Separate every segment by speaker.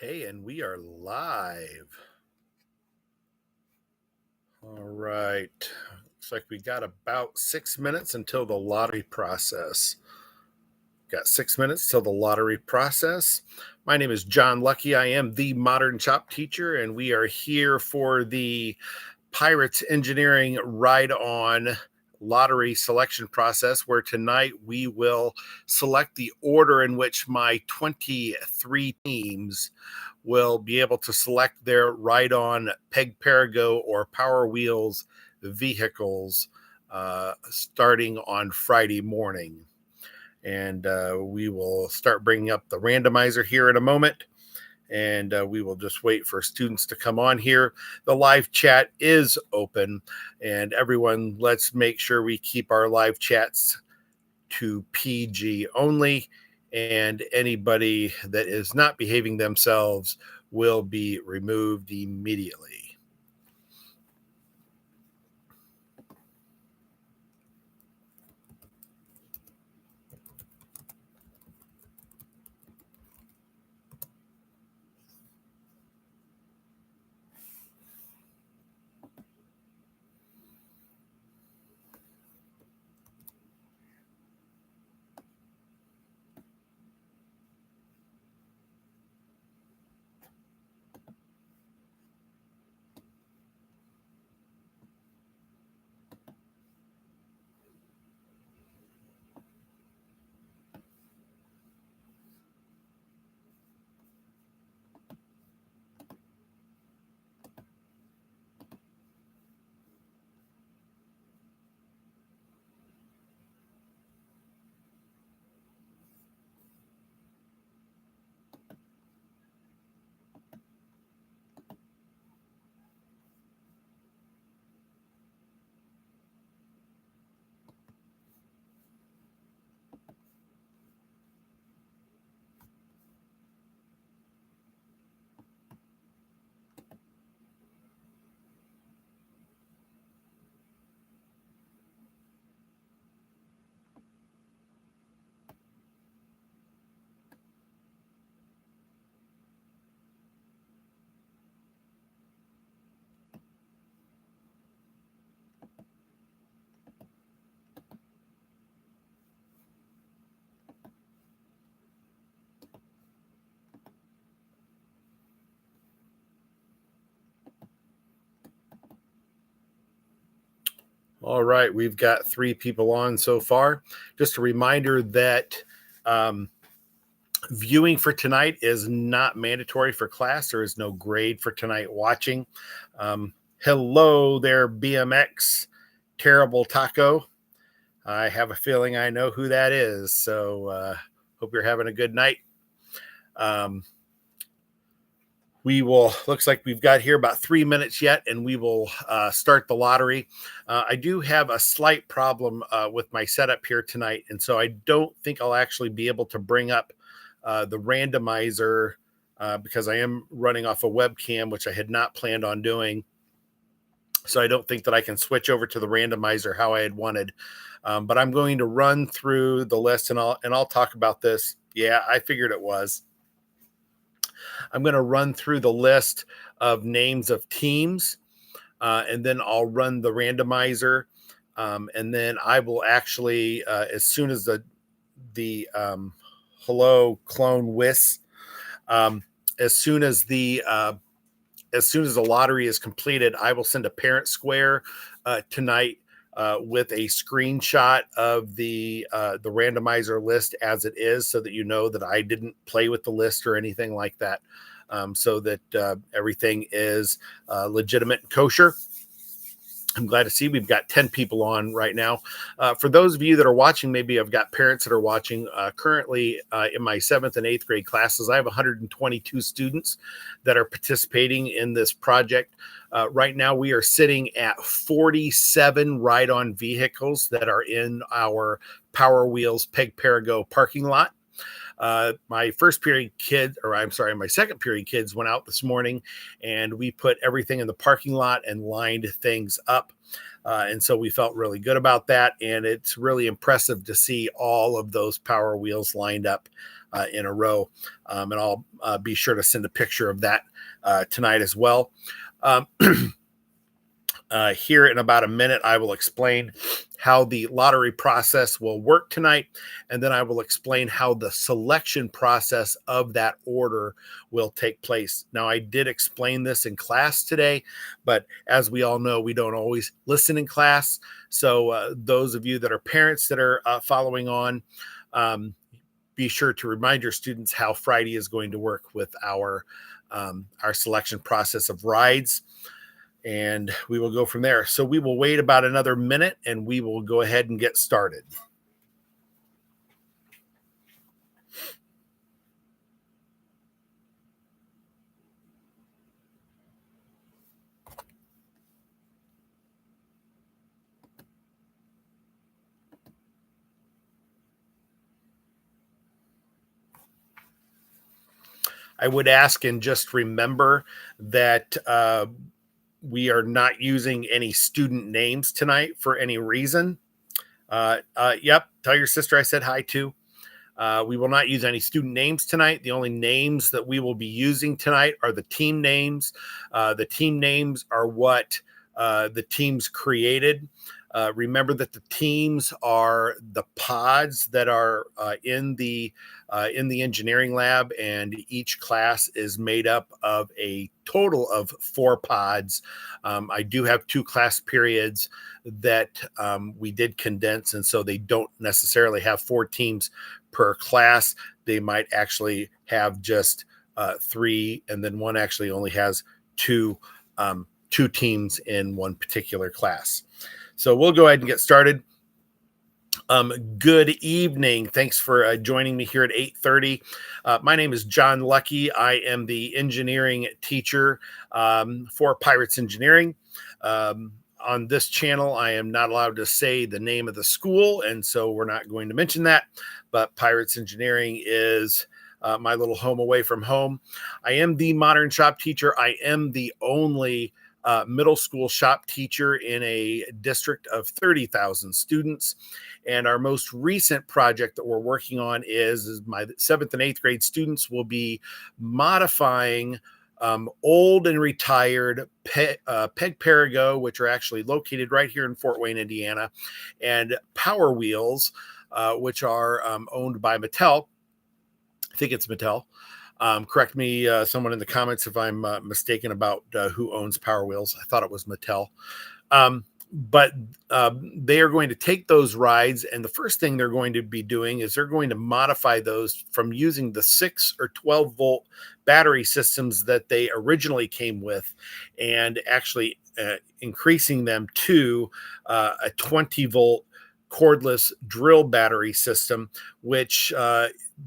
Speaker 1: Hey, and we are live. All right. Looks like we got about 6 minutes until the lottery process. Got 6 minutes till the lottery process. My name is John Lucky. I am the Modern Chop teacher, and we are here for the Pirates Engineering Ride On lottery selection process, where tonight we will select the order in which my 23 teams will be able to select their ride on Peg Parago or Power Wheels vehicles starting on Friday morning. And we will start bringing up the randomizer here in a moment. And we will just wait for students to come on here. The live chat is open, and everyone, let's make sure we keep our live chats to PG only, and anybody that is not behaving themselves will be removed immediately. All right, we've got 3 people on so far. Just a reminder that viewing for tonight is not mandatory for class. There is no grade for tonight watching. Hello there, BMX Terrible Taco. I have a feeling I know who that is. So hope you're having a good night. Looks like we've got here about 3 minutes yet, and we will start the lottery. I do have a slight problem with my setup here tonight, and so I don't think I'll actually be able to bring up the randomizer because I am running off a webcam, which I had not planned on doing. So I don't think that I can switch over to the randomizer how I had wanted. But I'm going to run through the list, and I'll talk about this. Yeah, I figured it was. I'm going to run through the list of names of teams, and then I'll run the randomizer, and then I will actually, as soon as the hello clone Wiss, um, as soon as the lottery is completed, I will send a parent square tonight with a screenshot of the randomizer list as it is, so that you know that I didn't play with the list or anything like that, so that everything is legitimate and kosher. I'm glad to see we've got 10 people on right now. For those of you that are watching, maybe I've got parents that are watching. Currently, in my 7th and 8th grade classes, I have 122 students that are participating in this project. Right now, we are sitting at 47 ride-on vehicles that are in our Power Wheels Peg Parago parking lot. My second period kids went out this morning, and we put everything in the parking lot and lined things up. And so we felt really good about that. And it's really impressive to see all of those Power Wheels lined up. in a row. And I'll be sure to send a picture of that tonight as well. Um, Here in about a minute, I will explain how the lottery process will work tonight, and then I will explain how the selection process of that order will take place. Now, I did explain this in class today, but as we all know, we don't always listen in class. So those of you that are parents that are following on, be sure to remind your students how Friday is going to work with our selection process of rides, and we will go from there. So we will wait about another minute and we will go ahead and get started. I would ask and just remember that we are not using any student names tonight for any reason. Yep, tell your sister I said hi too. We will not use any student names tonight. The only names that we will be using tonight are the team names. The team names are what the teams created. Remember that the teams are the pods that are in the engineering lab, and each class is made up of a total of 4 pods. I do have 2 class periods that we did condense, and so they don't necessarily have 4 teams per class. They might actually have just 3, and then one actually only has 2 teams in one particular class. So we'll go ahead and get started. Good evening. Thanks for joining me here at 8:30. My name is John Lucky. I am the engineering teacher for Pirates Engineering. On this channel, I am not allowed to say the name of the school, and so we're not going to mention that. But Pirates Engineering is my little home away from home. I am the modern shop teacher. I am the only middle school shop teacher in a district of 30,000 students. And our most recent project that we're working on is my 7th and 8th grade students will be modifying old and retired Peg Perigo, which are actually located right here in Fort Wayne, Indiana, and Power Wheels, which are owned by Mattel. I think it's Mattel. Correct me, someone in the comments if I'm mistaken about who owns Power Wheels. I thought it was Mattel. But they are going to take those rides, and the first thing they're going to be doing is they're going to modify those from using the 6 or 12 volt battery systems that they originally came with, and actually increasing them to a 20 volt cordless drill battery system, which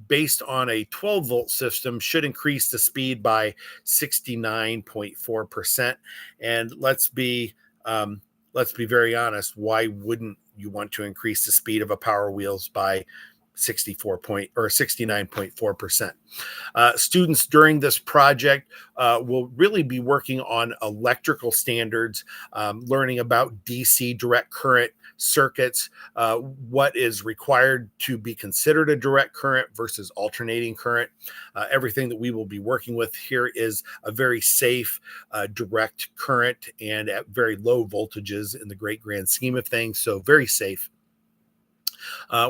Speaker 1: based on a 12 volt system should increase the speed by 69.4%. And let's be very honest, why wouldn't you want to increase the speed of a Power Wheels by 69.4%? Students during this project will really be working on electrical standards, learning about DC direct current circuits, what is required to be considered a direct current versus alternating current. Everything that we will be working with here is a very safe direct current and at very low voltages in the great grand scheme of things. So very safe.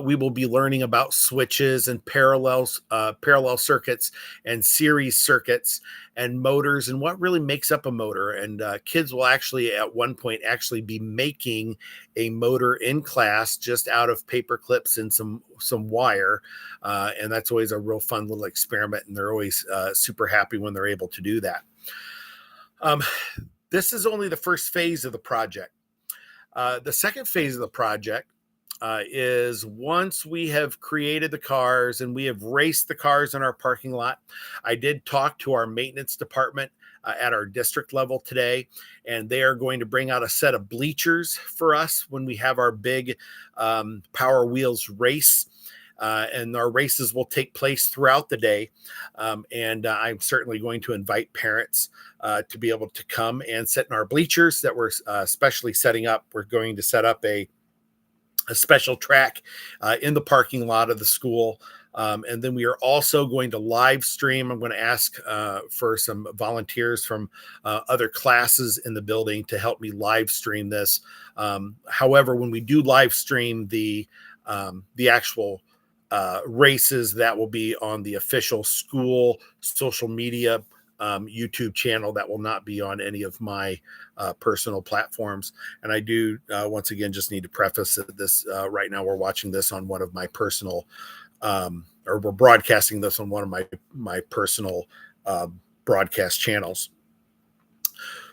Speaker 1: We will be learning about switches and parallel circuits and series circuits and motors and what really makes up a motor. And kids will actually at one point actually be making a motor in class just out of paper clips and some wire. And that's always a real fun little experiment. And they're always super happy when they're able to do that. This is only the first phase of the project. The second phase of the project is once we have created the cars and we have raced the cars in our parking lot. I did talk to our maintenance department at our district level today, and they are going to bring out a set of bleachers for us when we have our big Power Wheels race. And our races will take place throughout the day. And I'm certainly going to invite parents to be able to come and sit in our bleachers that we're specially setting up. We're going to set up a special track in the parking lot of the school And then we are also going to live stream. I'm going to ask for some volunteers from other classes in the building to help me live stream this. However, when we do live stream the actual races, that will be on the official school social media YouTube channel. That will not be on any of my personal platforms. And I do, once again, just need to preface this right now. We're watching this on one of my personal, or we're broadcasting this on one of my personal broadcast channels.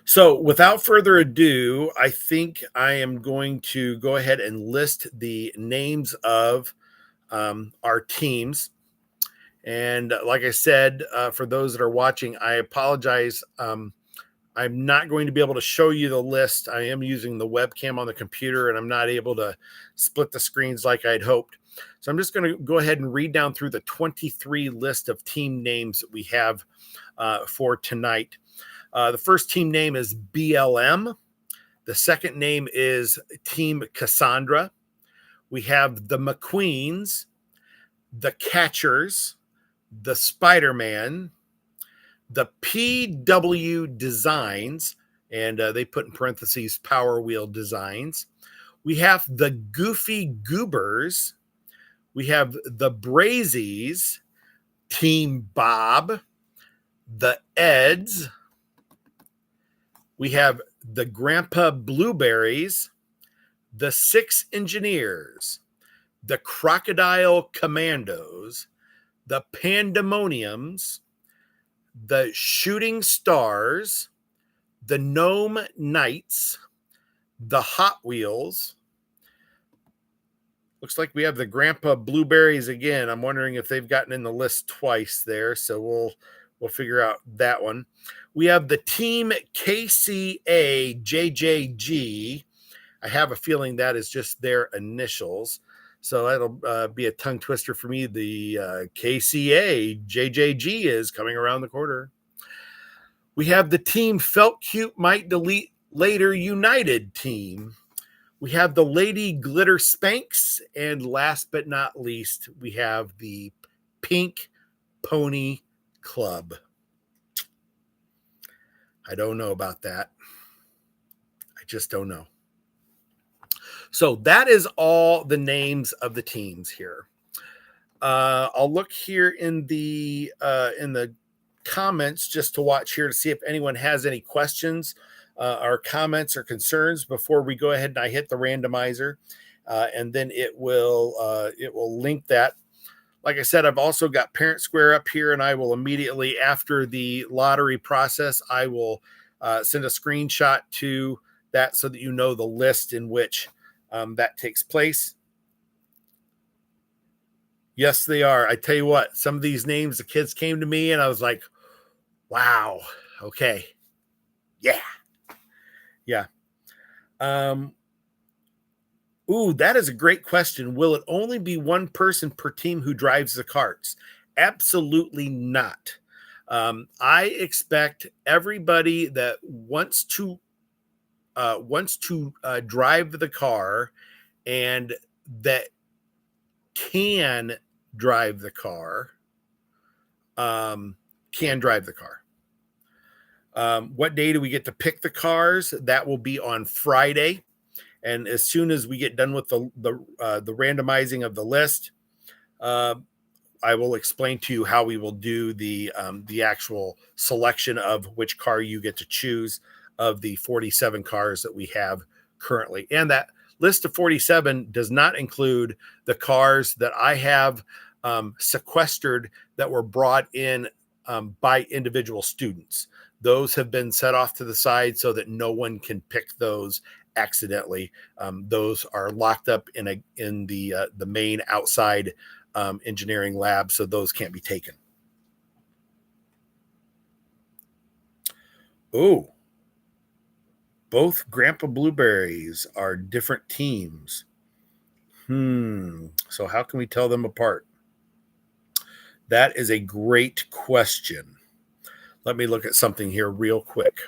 Speaker 1: So without further ado, I think I am going to go ahead and list the names of our teams. And like I said, for those that are watching, I apologize. I'm not going to be able to show you the list. I am using the webcam on the computer, and I'm not able to split the screens like I'd hoped. So I'm just going to go ahead and read down through the 23 list of team names that we have for tonight. The first team name is BLM. The second name is Team Cassandra. We have the McQueens, the Catchers, the Spider-Man, the PW Designs, and they put in parentheses Power Wheel Designs. We have the Goofy Goobers. We have the Brazies, Team Bob, the Eds. We have the Grandpa Blueberries, the Six Engineers, the Crocodile Commandos, the Pandemoniums, the Shooting Stars, the Gnome Knights, the Hot Wheels. Looks like we have the Grandpa Blueberries again. I'm wondering if they've gotten in the list twice there, so we'll figure out that one. We have the Team KCA JJG. I have a feeling that is just their initials. So that'll be a tongue twister for me. The KCA JJG is coming around the corner. We have the Team Felt Cute Might Delete Later United team. We have the Lady Glitter Spanx. And last but not least, we have the Pink Pony Club. I don't know about that. I just don't know. So that is all the names of the teams here. I'll look here in the comments just to watch here to see if anyone has any questions or comments or concerns before we go ahead and I hit the randomizer, and then it will link that. Like I said, I've also got Parent Square up here, and I will immediately after the lottery process, I will send a screenshot to that so that you know the list in which that takes place. Yes, they are. I tell you what, some of these names, the kids came to me and I was like, wow, okay. Yeah. Ooh, that is a great question. Will it only be one person per team who drives the carts? Absolutely not. I expect everybody that wants to drive the car and that can drive the car can drive the car. What day do we get to pick the cars? That will be on Friday. And as soon as we get done with the randomizing of the list, I will explain to you how we will do the actual selection of which car you get to choose of the 47 cars that we have currently. And that list of 47 does not include the cars that I have sequestered that were brought in by individual students. Those have been set off to the side so that no one can pick those accidentally. Those are locked up in the main outside engineering lab, so those can't be taken. Oh, both Grandpa Blueberries are different teams. So how can we tell them apart? That is a great question. Let me look at something here real quick.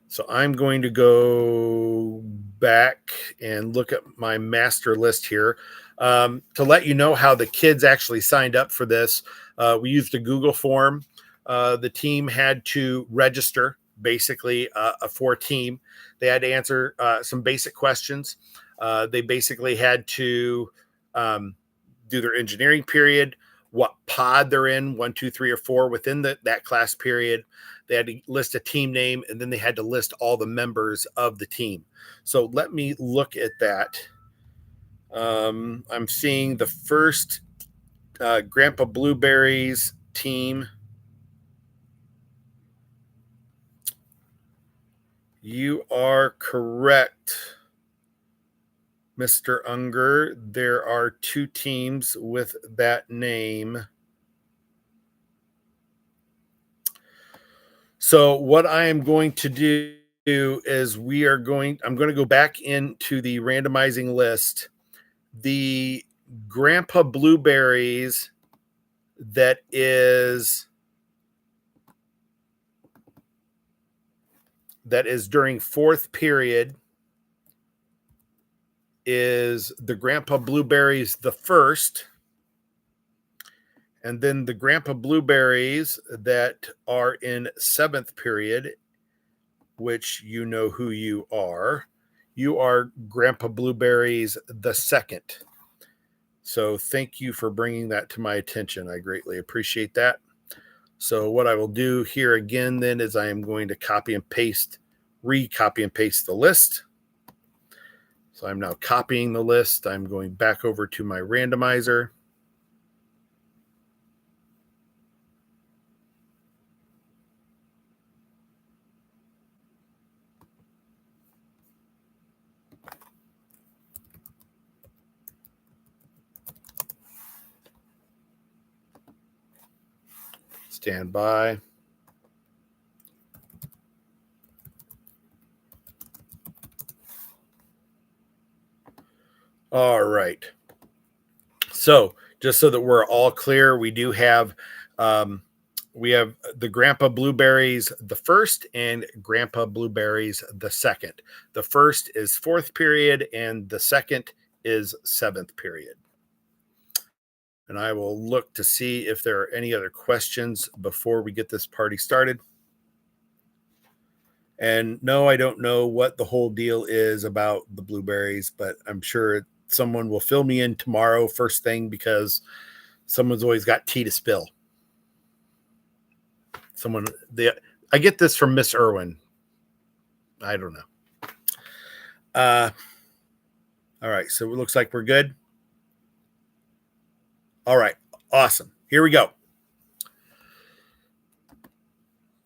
Speaker 1: So I'm going to go back and look at my master list here. To let you know how the kids actually signed up for this, we used a Google form. The team had to register, basically for a team. They had to answer some basic questions. They basically had to do their engineering period, what pod they're in, 1, 2, 3, or 4 within that class period. They had to list a team name, and then they had to list all the members of the team. So let me look at that. I'm seeing the first Grandpa Blueberries team. You are correct, Mr. Unger. There are 2 teams with that name. So what I am going to do is I'm going to go back into the randomizing list. The Grandpa Blueberries that is during 4th period is the Grandpa Blueberries the first, and then the Grandpa Blueberries that are in 7th period, which you know who you are. You are Grandpa Blueberries the second. So thank you for bringing that to my attention. I greatly appreciate that. So what I will do here again then is I am going to copy and paste the list. So I'm now copying the list. I'm going back over to my randomizer. Stand by. All right. So just so that we're all clear, we have the Grandpa Blueberries the first and Grandpa Blueberries the second. The first is 4th period and the second is 7th period. And I will look to see if there are any other questions before we get this party started. And no, I don't know what the whole deal is about the blueberries, but I'm sure someone will fill me in tomorrow first thing, because someone's always got tea to spill. I get this from Miss Irwin. I don't know. All right, so it looks like we're good. All right, awesome. Here we go.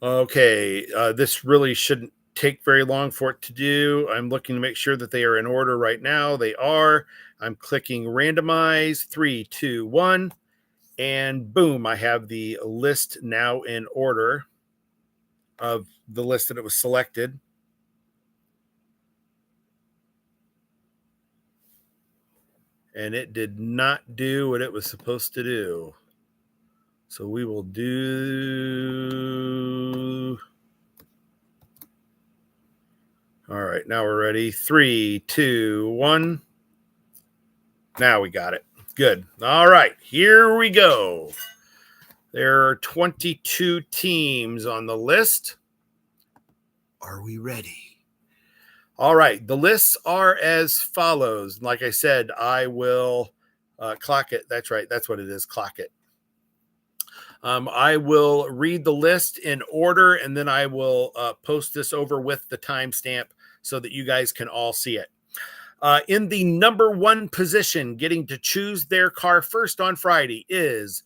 Speaker 1: Okay, this really shouldn't take very long for it to do. I'm looking to make sure that they are in order right now. They are. I'm clicking randomize, 3, 2, 1, and boom, I have the list now in order of the list that it was selected. And it did not do what it was supposed to do. So we will do. All right, now we're ready. 3, 2, 1. Now we got it. Good. All right, here we go. There are 22 teams on the list. Are we ready? All right, the lists are as follows. Like I said, I will clock it. That's right. That's what it is. Clock it. I will read the list in order, and then I will post this over with the timestamp so that you guys can all see it. In the number 1 position, getting to choose their car first on Friday, is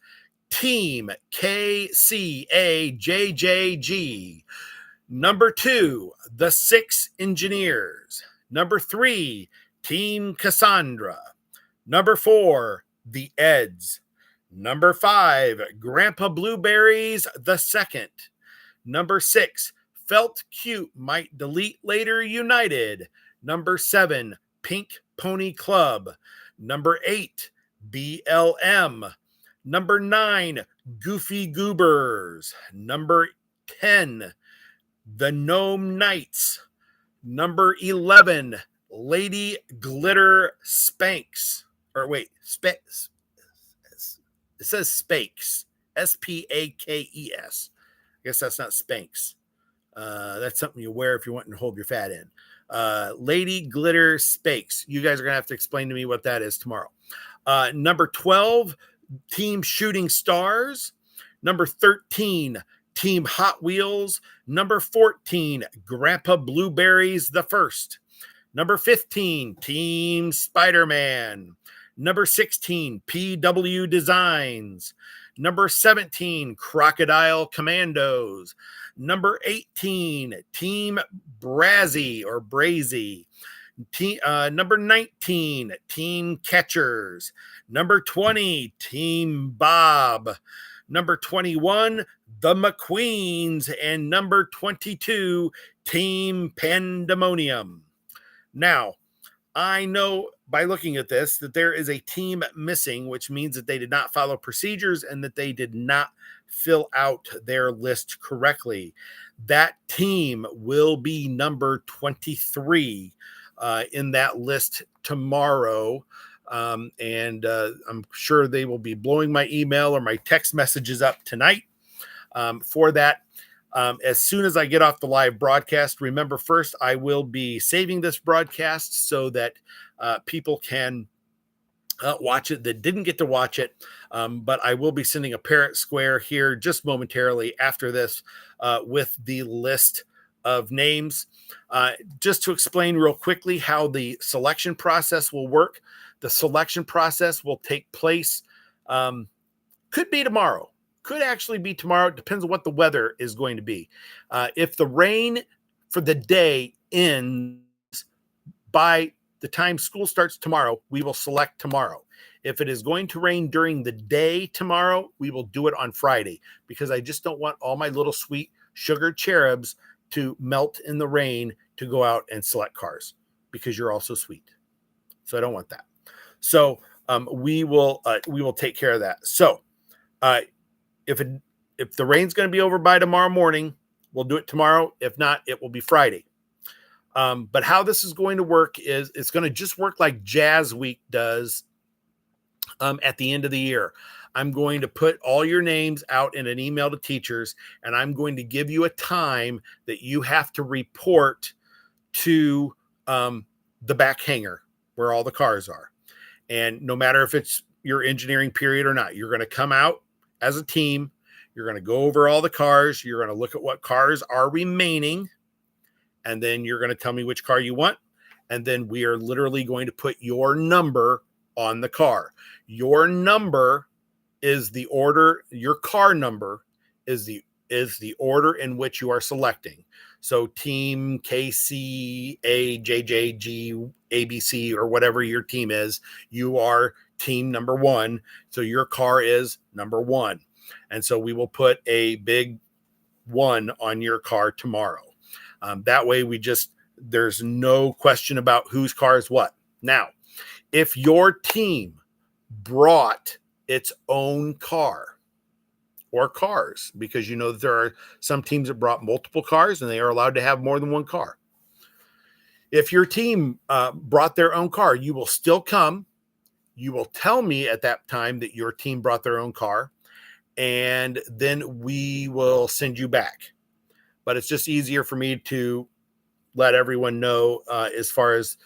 Speaker 1: Team KCAJJG. Number 2, the 6 Engineers. Number 3, Team Cassandra. Number 4, the Eds. Number 5, Grandpa Blueberries the second. Number 6, Felt Cute Might Delete Later United. Number 7, Pink Pony Club. Number 8, BLM. Number 9, Goofy Goobers. Number 10, the Gnome Knights. Number 11, Lady Glitter Spanks. or wait, it says Spakes, Spakes. I guess that's not Spanx. That's something you wear if you're wanting to hold your fat in. Lady Glitter Spakes. You guys are going to have to explain to me what that is tomorrow. Number 12, Team Shooting Stars. Number 13, Team Hot Wheels. Number 14, Grandpa Blueberries the First. Number 15, Team Spider-Man. Number 16, PW Designs. Number 17, Crocodile Commandos. Number 18, Team Brazzy or Brazy. Number 19, Team Catchers. Number 20, Team Bob. Number 21, the McQueens. And number 22, Team Pandemonium. Now, I know by looking at this that there is a team missing, which means that they did not follow procedures and that they did not fill out their list correctly. That team will be number 23 in that list tomorrow. And I'm sure they will be blowing my email or my text messages up tonight for that. As soon as I get off the live broadcast, remember first, I will be saving this broadcast so that people can watch it that didn't get to watch it. But I will be sending a Parrot Square here just momentarily after this with the list of names. Just to explain real quickly how the selection process will work. The selection process will take place, could be tomorrow. Could actually be tomorrow. It depends on what the weather is going to be. If the rain for the day ends by the time school starts tomorrow, we will select tomorrow. If it is going to rain during the day tomorrow, we will do it on Friday because I just don't want all my little sweet sugar cherubs to melt in the rain to go out and select cars because you're also sweet. So I don't want that. So we will take care of that. So if the rain's going to be over by tomorrow morning, we'll do it tomorrow. If not, it will be Friday. But how this is going to work is it's going to just work like Jazz Week does at the end of the year. I'm going to put all your names out in an email to teachers, and I'm going to give you a time that you have to report to the back hangar where all the cars are. And no matter if it's your engineering period or not, you're going to come out as a team. You're going to go over all the cars. You're going to look at what cars are remaining. And then you're going to tell me which car you want. And then we are literally going to put your number on the car. Your number is the order. Your car number is the order in which you are selecting. So team KC, A, JJG, ABC, or whatever your team is, you are team number 1. So your car is number 1. And so we will put a big 1 on your car tomorrow. That way there's no question about whose car is what. Now, if your team brought its own car or cars, because you know that there are some teams that brought multiple cars and they are allowed to have more than one car. If your team brought their own car, you will still come. You will tell me at that time that your team brought their own car, and then we will send you back. But it's just easier for me to let everyone know as far as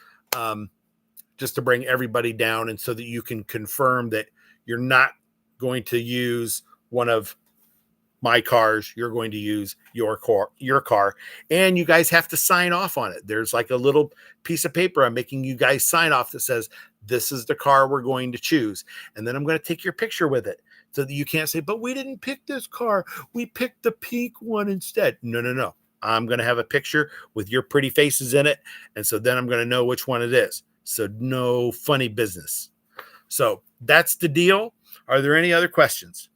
Speaker 1: just to bring everybody down, and so that you can confirm that you're not going to use one of my cars, you're going to use your car, and you guys have to sign off on it. There's like a little piece of paper I'm making you guys sign off that says, this is the car we're going to choose. And then I'm going to take your picture with it so that you can't say, but we didn't pick this car. We picked the pink one instead. No. I'm going to have a picture with your pretty faces in it. And so then I'm going to know which one it is. So no funny business. So that's the deal. Are there any other questions?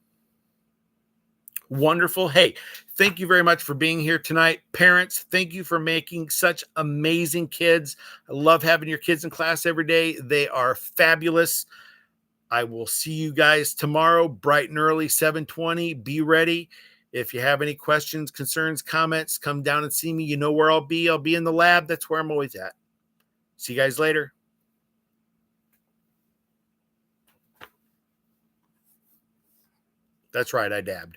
Speaker 1: Wonderful. Hey, thank you very much for being here tonight. Parents, thank you for making such amazing kids. I love having your kids in class every day. They are fabulous. I will see you guys tomorrow, bright and early, 7:20. Be ready. If you have any questions, concerns, comments, come down and see me. You know where I'll be. I'll be in the lab. That's where I'm always at. See you guys later. That's right. I dabbed.